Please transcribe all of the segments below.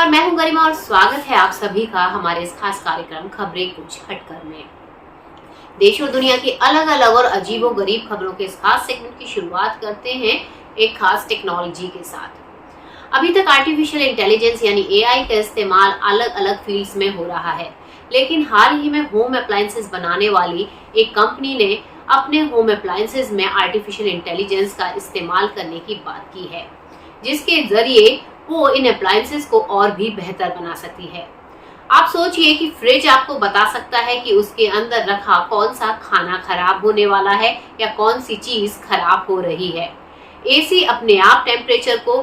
नमस्कार, मैं हूं गरिमा और स्वागत है आप सभी का हमारे इस खास कार्यक्रम खबरें कुछ हटकर में। देश और दुनिया की अलग अलग और अजीबोगरीब खबरों के इस खास सेगमेंट की शुरुआत करते हैं एक खास टेक्नोलॉजी के साथ। अभी तक आर्टिफिशियल इंटेलिजेंस यानी एआई का इस्तेमाल अलग अलग फील्ड्स में हो रहा है, लेकिन हाल ही में होम अप्लायंसेस बनाने वाली एक कंपनी ने अपने होम अप्लायंसेस में आर्टिफिशियल इंटेलिजेंस का इस्तेमाल करने की बात की है, जिसके जरिए वो इन अप्लायंसेस को और भी बेहतर बना सकती है। आप सोचिए कि फ्रिज आपको बता सकता है कि उसके अंदर रखा कौन सा खाना खराब होने वाला है या कौन सी चीज खराब हो रही है। एसी अपने आप टेम्परेचर को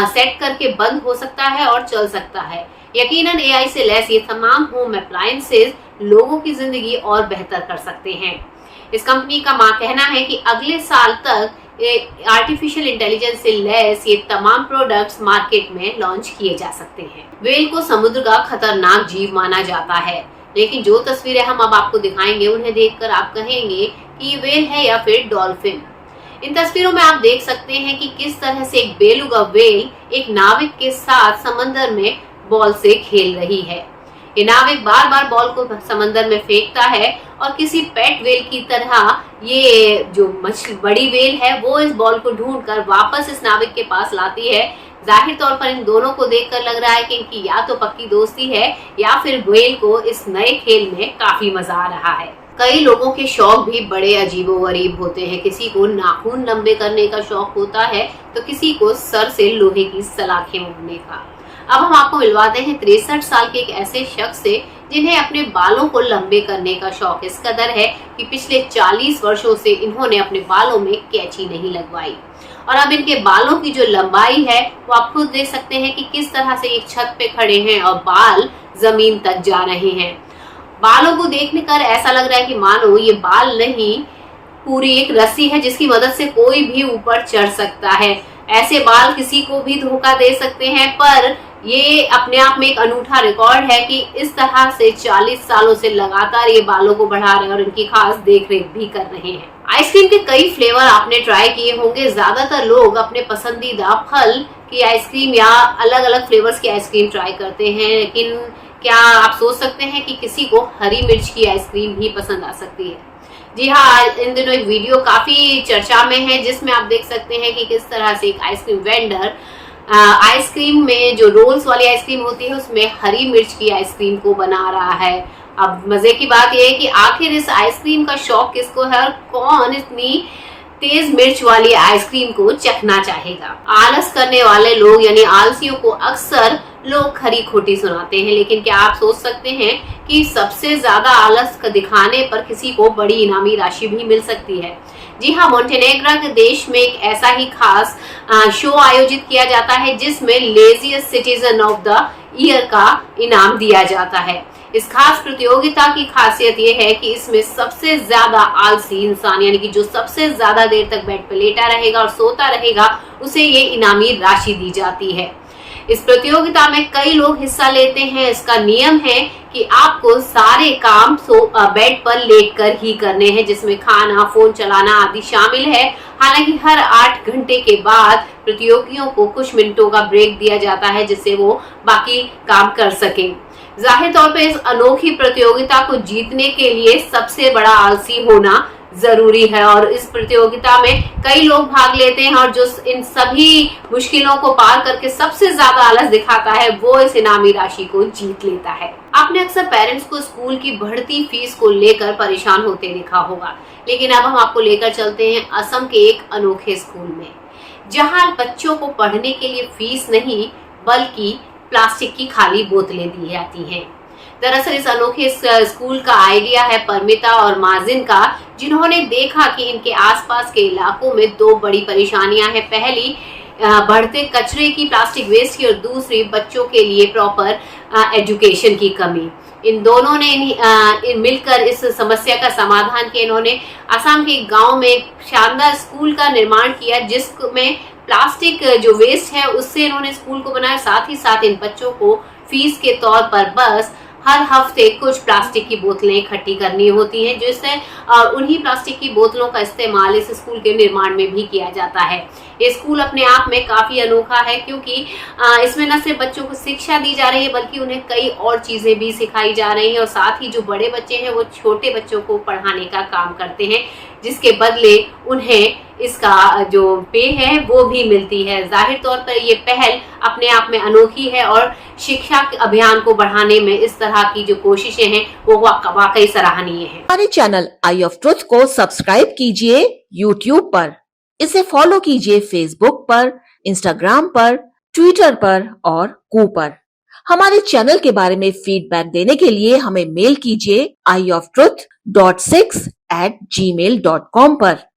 सेट करके बंद हो सकता है और चल सकता है। यकीनन एआई से लैस ये तमाम होम अप्लायंसेस लोगों की जिंदगी और बेहतर कर सकते हैं। इस कंपनी का कहना है कि अगले साल तक आर्टिफिशियल इंटेलिजेंस से लैस ये तमाम प्रोडक्ट्स मार्केट में लॉन्च किए जा सकते हैं। व्हेल को समुद्र का खतरनाक जीव माना जाता है, लेकिन जो तस्वीरें हम अब आपको दिखाएंगे उन्हें देखकर आप कहेंगे कि ये व्हेल है या फिर डॉल्फिन। इन तस्वीरों में आप देख सकते हैं कि किस तरह से एक बेलुगा व्हेल एक नाविक के साथ समंदर में बॉल से खेल रही है। ये नाविक बार बार बॉल को समंदर में फेंकता है और किसी पेट वेल की तरह ये जो बड़ी वेल है वो इस बॉल को ढूंढकर वापस इस नाविक के पास लाती है। जाहिर तौर पर इन दोनों को देखकर लग रहा है कि इनकी या तो पक्की दोस्ती है या फिर वेल को इस नए खेल में काफी मजा आ रहा है। कई लोगों के शौक भी बड़े अजीबोगरीब होते हैं। किसी को नाखून लंबे करने का शौक होता है तो किसी को सर से लोहे की सलाखें मोड़ने का। अब हम आपको मिलवाते हैं 63 साल के एक ऐसे शख्स से जिन्हें अपने बालों को लंबे करने का शौक इस कदर है कि पिछले 40 वर्षों से इन्होंने अपने बालों में कैंची नहीं लगवाई। और अब इनके बालों की जो लंबाई है वो आप खुद देख सकते हैं कि किस तरह से एक छत पे खड़े हैं और बाल जमीन तक जा रहे हैं। बालों को देखने कर ऐसा लग रहा है कि मानो ये बाल नहीं, पूरी एक रस्सी है जिसकी मदद से कोई भी ऊपर चढ़ सकता है। ऐसे बाल किसी को भी धोखा दे सकते हैं, पर ये अपने आप में एक अनूठा रिकॉर्ड है कि इस तरह से 40 सालों से लगातार ये बालों को बढ़ा रहे हैं और इनकी खास देखरेख भी कर रहे हैं। आइसक्रीम के कई फ्लेवर आपने ट्राई किए होंगे। ज्यादातर लोग अपने पसंदीदा फल की आइसक्रीम या अलग अलग फ्लेवर्स की आइसक्रीम ट्राई करते हैं, लेकिन क्या आप सोच सकते हैं कि किसी को हरी मिर्च की आइसक्रीम भी पसंद आ सकती है? जी हाँ, इन दिनों एक वीडियो काफी चर्चा में है जिसमें आप देख सकते हैं कि किस तरह से एक आइसक्रीम वेंडर आइसक्रीम में जो रोल्स वाली आइसक्रीम होती है उसमें हरी मिर्च की आइसक्रीम को बना रहा है। अब मजे की बात यह है कि आखिर इस आइसक्रीम का शौक किसको है और कौन इतनी तेज मिर्च वाली आइसक्रीम को चखना चाहेगा। आलस करने वाले लोग यानी आलसियों को अक्सर लोग खरी खोटी सुनाते हैं, लेकिन क्या आप सोच सकते हैं कि सबसे ज्यादा आलस दिखाने पर किसी को बड़ी इनामी राशि भी मिल सकती है। जी हाँ, मोंटेनेग्रो के देश में एक ऐसा ही खास शो आयोजित किया जाता है जिसमें laziest citizen of the year का इनाम दिया जाता है। इस खास प्रतियोगिता की खासियत यह है कि इसमें सबसे ज्यादा आलसी इंसान यानी कि जो सबसे ज्यादा देर तक बेड पर लेटा रहेगा और सोता रहेगा उसे ये इनामी राशि दी जाती है। इस प्रतियोगिता में कई लोग हिस्सा लेते हैं। इसका नियम है कि आपको सारे काम बेड पर लेटकर ही करने हैं, जिसमें खाना, फोन चलाना आदि शामिल है। हालांकि हर 8 घंटे के बाद प्रतियोगियों को कुछ मिनटों का ब्रेक दिया जाता है जिससे वो बाकी काम कर सकें। जाहिर तौर पर इस अनोखी प्रतियोगिता को जीतने के लिए सबसे बड़ा आलसी होना जरूरी है और इस प्रतियोगिता में कई लोग भाग लेते हैं और जो इन सभी मुश्किलों को पार करके सबसे ज्यादा आलस दिखाता है वो इस इनामी राशि को जीत लेता है। आपने अक्सर पेरेंट्स को स्कूल की बढ़ती फीस को लेकर परेशान होते देखा होगा, लेकिन अब हम आपको लेकर चलते हैं असम के एक अनोखे स्कूल में, जहाँ बच्चों को पढ़ने के लिए फीस नहीं बल्कि प्लास्टिक की खाली बोतलें दी जाती हैं। दरअसल इस अनोखे स्कूल का आइडिया है परमिता और माजिन का, जिन्होंने देखा कि इनके आसपास के इलाकों में 2 बड़ी परेशानियां हैं। पहली बढ़ते कचरे की, प्लास्टिक वेस्ट की, और दूसरी बच्चों के लिए प्रॉपर एजुकेशन की कमी। इन दोनों ने मिलकर इस समस्या का समाधान किया। इन्होंने असम के गांव में एक शानदार स्कूल का निर्माण किया जिसमें प्लास्टिक जो वेस्ट है उससे इन्होंने स्कूल को बनाया। साथ ही साथ इन बच्चों को फीस के तौर पर बस हर हफ्ते कुछ प्लास्टिक की बोतलें इकट्ठी करनी होती हैं, जिससे उन्हीं प्लास्टिक की बोतलों का इस्तेमाल इस स्कूल के निर्माण में भी किया जाता है। ये स्कूल अपने आप में काफी अनोखा है, क्योंकि इसमें न सिर्फ बच्चों को शिक्षा दी जा रही है, बल्कि उन्हें कई और चीजें भी सिखाई जा रही हैं, और साथ ही जो बड़े बच्चे हैं वो छोटे बच्चों को पढ़ाने का काम करते हैं, जिसके बदले उन्हें इसका जो पे है वो भी मिलती है। जाहिर तौर पर ये पहल अपने आप में अनोखी है, और शिक्षा अभियान को बढ़ाने में इस तरह की जो कोशिशें हैं वो वाकई सराहनीय है। हमारे चैनल आई ऑफ ट्रुथ को सब्सक्राइब कीजिए यूट्यूब पर, इसे फॉलो कीजिए फेसबुक पर, इंस्टाग्राम पर, ट्विटर पर और कू पर। हमारे चैनल के बारे में फीडबैक देने के लिए हमें मेल कीजिए ioftruth.6@gmail.com पर।